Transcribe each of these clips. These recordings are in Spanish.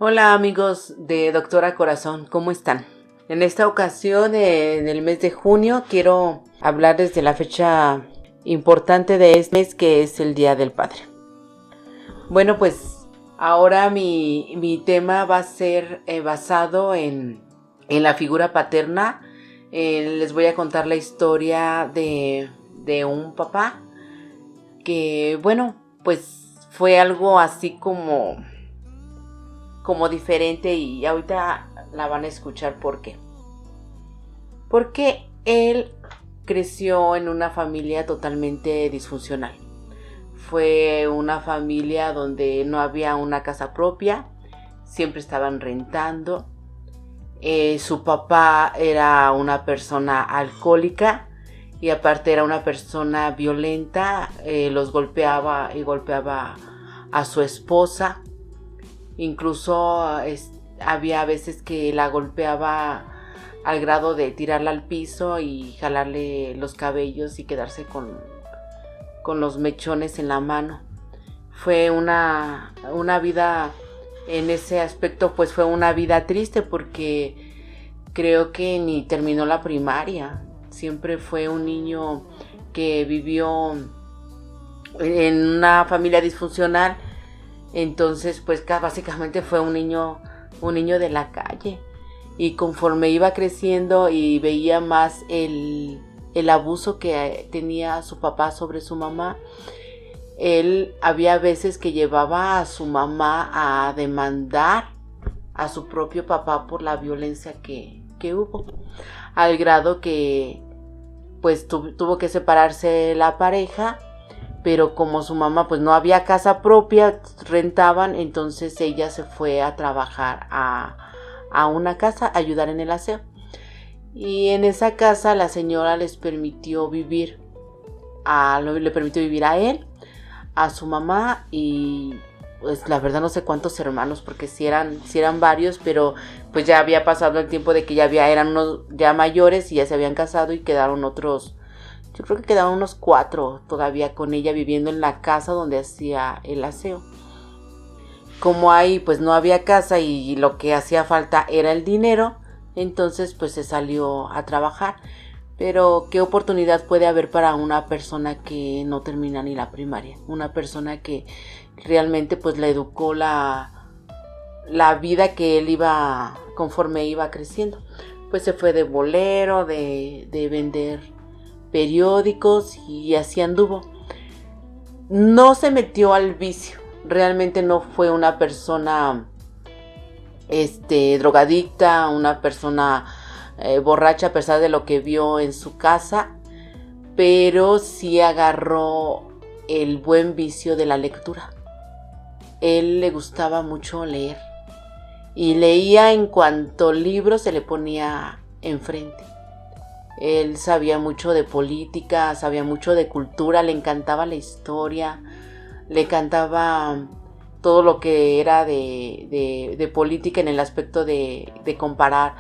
Hola amigos de Doctora Corazón, ¿cómo están? En esta ocasión, en el mes de junio, quiero hablarles de la fecha importante de este mes, que es el Día del Padre. Bueno, pues ahora mi tema va a ser basado en la figura paterna. Les voy a contar la historia de un papá que, bueno, pues fue algo así como diferente, y ahorita la van a escuchar por qué. Porque él creció en una familia totalmente disfuncional. Fue una familia donde no había una casa propia, siempre estaban rentando. Su papá era una persona alcohólica y aparte era una persona violenta, los golpeaba y golpeaba a su esposa. Incluso había veces que la golpeaba al grado de tirarla al piso y jalarle los cabellos y quedarse con los mechones en la mano. Fue una vida, en ese aspecto, pues fue una vida triste, porque creo que ni terminó la primaria. Siempre fue un niño que vivió en una familia disfuncional. Entonces, pues básicamente fue un niño de la calle. Y conforme iba creciendo y veía más el abuso que tenía su papá sobre su mamá, él había veces que llevaba a su mamá a demandar a su propio papá por la violencia que hubo, al grado que pues tuvo que separarse la pareja. Pero como su mamá pues no había casa propia, rentaban, entonces ella se fue a trabajar a una casa, a ayudar en el aseo. Y en esa casa la señora le permitió vivir a él, a su mamá, y pues la verdad no sé cuántos hermanos, porque si eran varios, pero pues ya había pasado el tiempo de que eran unos ya mayores y ya se habían casado, y quedaron otros. Yo creo que quedaban unos 4 todavía con ella viviendo en la casa donde hacía el aseo. Como ahí pues no había casa y lo que hacía falta era el dinero, entonces pues se salió a trabajar. Pero ¿qué oportunidad puede haber para una persona que no termina ni la primaria? Una persona que realmente pues le educó la vida que él iba, conforme iba creciendo. Pues se fue de bolero, de vender periódicos, y así anduvo. No se metió al vicio, realmente no fue una persona drogadicta, una persona borracha, a pesar de lo que vio en su casa, pero sí agarró el buen vicio de la lectura. Él le gustaba mucho leer y leía en cuanto libro se le ponía enfrente. Él sabía mucho de política, sabía mucho de cultura, le encantaba la historia, le encantaba todo lo que era de política, en el aspecto de comparar.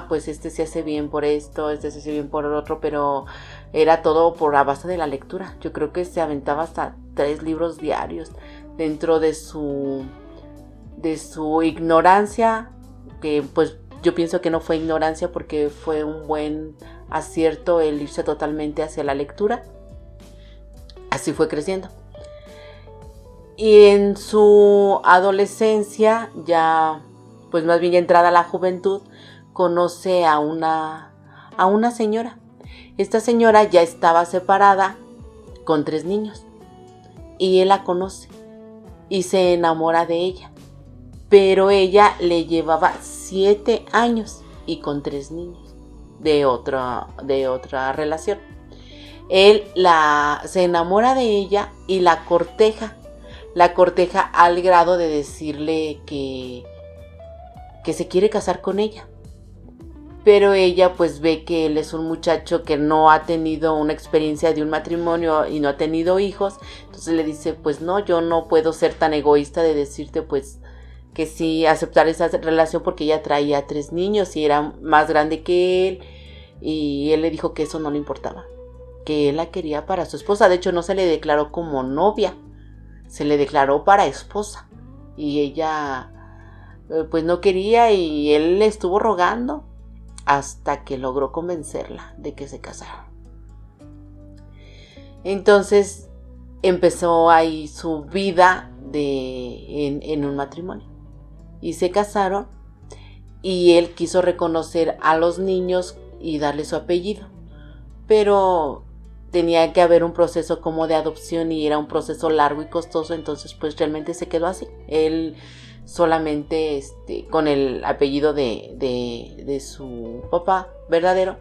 Pues este se hace bien por esto, este se hace bien por el otro, pero era todo por la base de la lectura. Yo creo que se aventaba hasta 3 libros diarios, dentro de su ignorancia, que pues yo pienso que no fue ignorancia, porque fue un buen acierto el irse totalmente hacia la lectura. Así fue creciendo. Y en su adolescencia, ya pues más bien ya entrada a la juventud, conoce a una señora. Esta señora ya estaba separada con 3 niños, y él la conoce y se enamora de ella. Pero ella le llevaba 7 años y con 3 niños de otra relación. Él se enamora de ella y la corteja al grado de decirle que se quiere casar con ella. Pero ella pues ve que él es un muchacho que no ha tenido una experiencia de un matrimonio y no ha tenido hijos. Entonces le dice, pues no, yo no puedo ser tan egoísta de decirte pues que sí aceptar esa relación, porque ella traía 3 niños y era más grande que él. Y él le dijo que eso no le importaba, que él la quería para su esposa. De hecho no se le declaró como novia, se le declaró para esposa. Y ella pues no quería, y él le estuvo rogando hasta que logró convencerla de que se casara. Entonces empezó ahí su vida en un matrimonio y se casaron, y él quiso reconocer a los niños y darle su apellido, pero tenía que haber un proceso como de adopción y era un proceso largo y costoso, entonces pues realmente se quedó así. Él solamente con el apellido de su papá verdadero,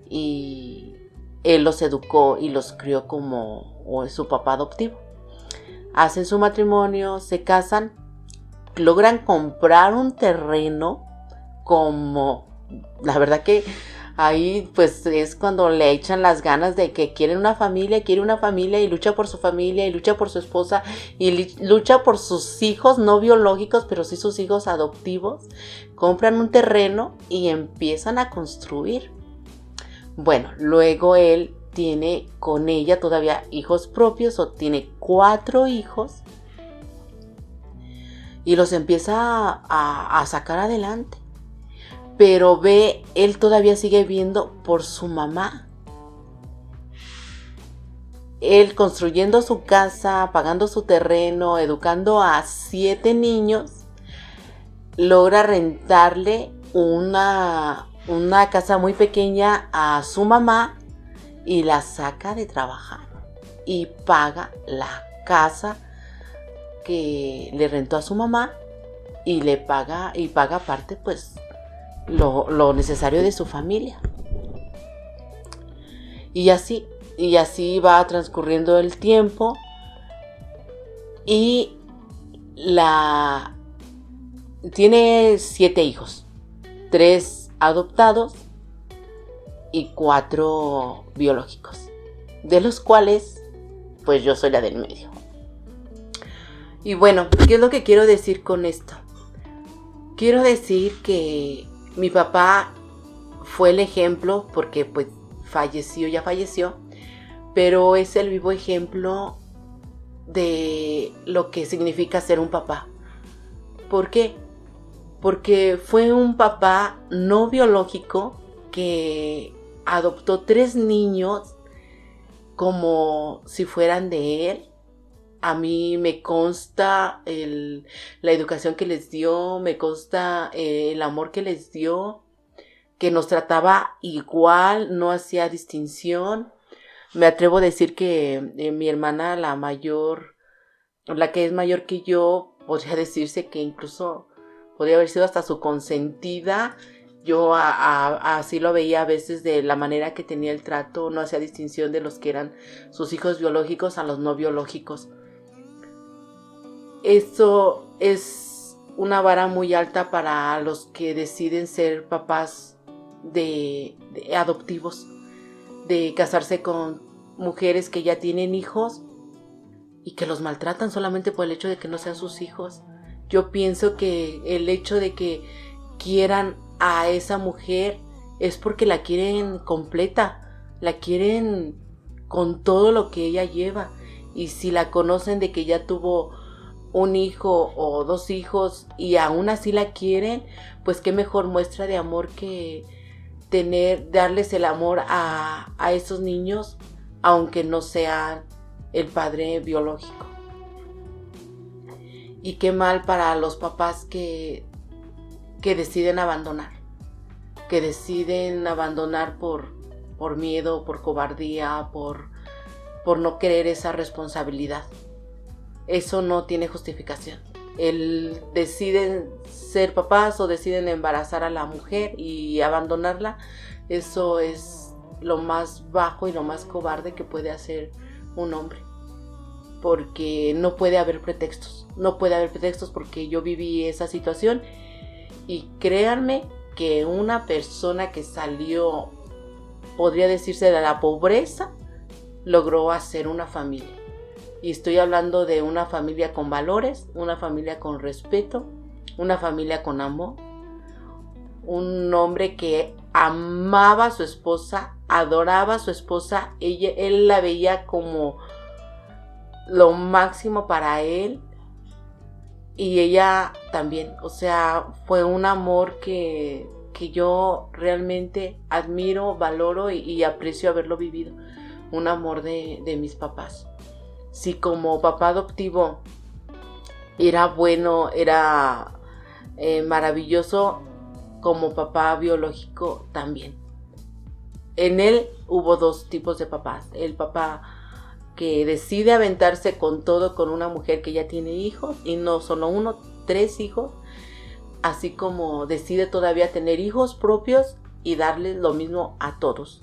y él los educó y los crió como su papá adoptivo. Hacen su matrimonio, se casan, logran comprar un terreno, como la verdad que ahí pues es cuando le echan las ganas de que quiere una familia y lucha por su familia y lucha por su esposa y lucha por sus hijos no biológicos, pero sí sus hijos adoptivos. Compran un terreno y empiezan a construir. Bueno, luego él tiene con ella todavía hijos propios, o tiene 4 hijos, y los empieza a sacar adelante. Pero él todavía sigue viendo por su mamá. Él construyendo su casa, pagando su terreno, educando a 7 niños, logra rentarle una casa muy pequeña a su mamá y la saca de trabajar y paga la casa que le rentó a su mamá, y paga aparte pues lo necesario de su familia. Y así va transcurriendo el tiempo, y tiene 7 hijos, 3 adoptados y 4 biológicos, de los cuales pues yo soy la del medio. Y bueno, ¿qué es lo que quiero decir con esto? Quiero decir que mi papá fue el ejemplo, porque pues ya falleció, pero es el vivo ejemplo de lo que significa ser un papá. ¿Por qué? Porque fue un papá no biológico que adoptó 3 niños como si fueran de él. A mí me consta la educación que les dio, me consta el amor que les dio, que nos trataba igual, no hacía distinción. Me atrevo a decir que mi hermana, la mayor, la que es mayor que yo, podría decirse que incluso podría haber sido hasta su consentida. Yo así lo veía a veces, de la manera que tenía el trato, no hacía distinción de los que eran sus hijos biológicos a los no biológicos. Eso es una vara muy alta para los que deciden ser papás de adoptivos, de casarse con mujeres que ya tienen hijos y que los maltratan solamente por el hecho de que no sean sus hijos. Yo pienso que el hecho de que quieran a esa mujer es porque la quieren completa, la quieren con todo lo que ella lleva, y si la conocen de que ya tuvo un hijo o 2 hijos y aún así la quieren, pues qué mejor muestra de amor que darles el amor a esos niños, aunque no sean el padre biológico. Y qué mal para los papás que deciden abandonar, por miedo, por cobardía, por no querer esa responsabilidad. Eso no tiene justificación. Deciden ser papás o deciden embarazar a la mujer y abandonarla. Eso es lo más bajo y lo más cobarde que puede hacer un hombre. Porque no puede haber pretextos. No puede haber pretextos, porque yo viví esa situación. Y créanme que una persona que salió, podría decirse, de la pobreza, logró hacer una familia. Y estoy hablando de una familia con valores, una familia con respeto, una familia con amor. Un hombre que amaba a su esposa, adoraba a su esposa. Él la veía como lo máximo para él. Y ella también, o sea, fue un amor que yo realmente admiro, valoro y aprecio haberlo vivido. Un amor de mis papás. Si como papá adoptivo era bueno, era maravilloso, como papá biológico también. En él hubo dos tipos de papás. El papá que decide aventarse con todo con una mujer que ya tiene hijos, y no solo uno, 3 hijos, así como decide todavía tener hijos propios y darles lo mismo a todos.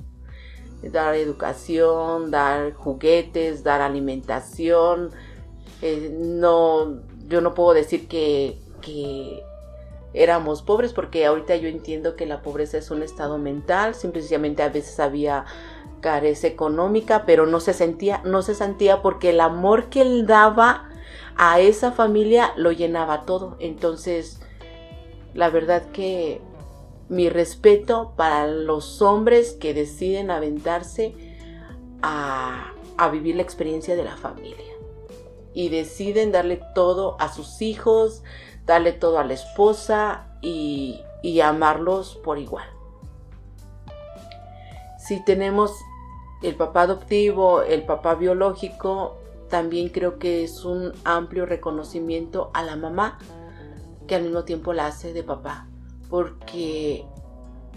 Dar educación, dar juguetes, dar alimentación. Yo no puedo decir que éramos pobres, porque ahorita yo entiendo que la pobreza es un estado mental. Simplemente a veces había careza económica, pero no se sentía porque el amor que él daba a esa familia lo llenaba todo. Entonces, la verdad que mi respeto para los hombres que deciden aventarse a vivir la experiencia de la familia y deciden darle todo a sus hijos, darle todo a la esposa y amarlos por igual. Si tenemos el papá adoptivo, el papá biológico, también creo que es un amplio reconocimiento a la mamá, que al mismo tiempo la hace de papá, porque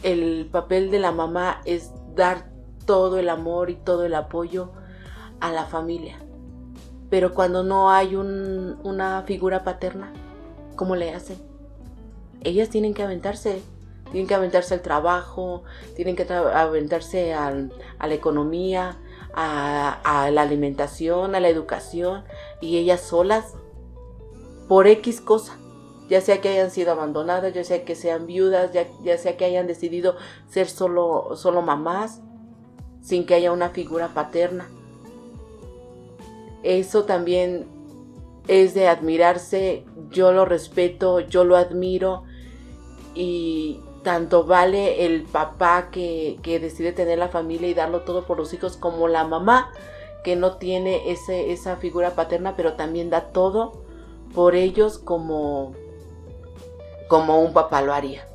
el papel de la mamá es dar todo el amor y todo el apoyo a la familia. Pero cuando no hay una figura paterna, ¿cómo le hacen? Ellas tienen que aventarse al trabajo, tienen que aventarse a la economía, a la alimentación, a la educación, y ellas solas, por X cosa. Ya sea que hayan sido abandonadas, ya sea que sean viudas, ya sea que hayan decidido ser solo mamás, sin que haya una figura paterna. Eso también es de admirarse. Yo lo respeto, yo lo admiro, y tanto vale el papá que decide tener la familia y darlo todo por los hijos, como la mamá que no tiene esa figura paterna, pero también da todo por ellos como un papá lo haría.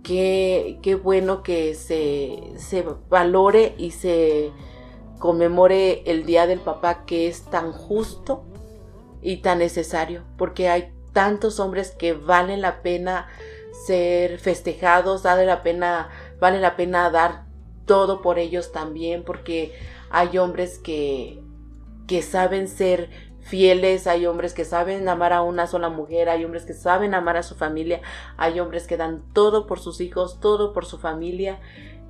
Qué bueno que se valore y se conmemore el Día del Papá, que es tan justo y tan necesario, porque hay tantos hombres que valen la pena ser festejados, vale la pena dar todo por ellos también, porque hay hombres que saben ser fieles, hay hombres que saben amar a una sola mujer, hay hombres que saben amar a su familia, hay hombres que dan todo por sus hijos, todo por su familia,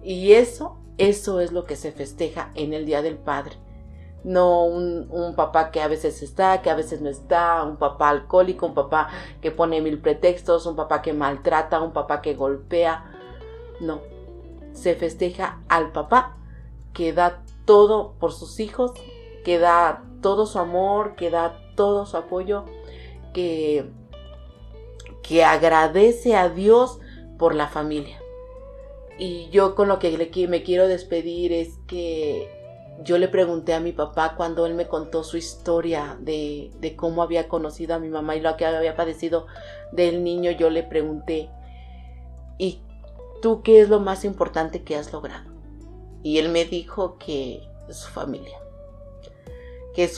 y eso es lo que se festeja en el Día del Padre. No un papá que a veces está, que a veces no está, un papá alcohólico, un papá que pone 1000 pretextos, un papá que maltrata, un papá que golpea. No, se festeja al papá que da todo por sus hijos, que da todo su amor, que da todo su apoyo, que agradece a Dios por la familia. Y yo con lo que me quiero despedir es que yo le pregunté a mi papá, cuando él me contó su historia de cómo había conocido a mi mamá y lo que había padecido del niño, yo le pregunté: ¿y tú qué es lo más importante que has logrado? Y él me dijo que su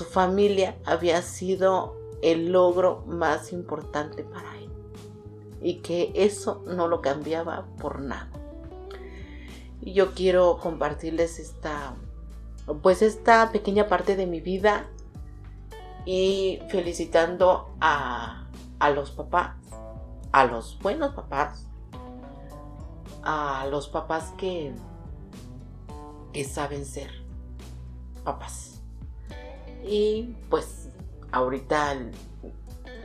familia había sido el logro más importante para él, y que eso no lo cambiaba por nada. Y yo quiero compartirles esta pequeña parte de mi vida, y felicitando a los papás, a los buenos papás, a los papás que saben ser papás. Y pues ahorita el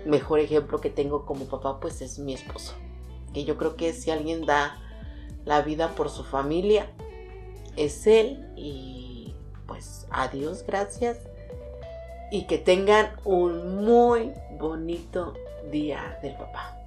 mejor ejemplo que tengo como papá pues es mi esposo, que yo creo que si alguien da la vida por su familia es él. Y pues a Dios gracias, y que tengan un muy bonito Día del Papá.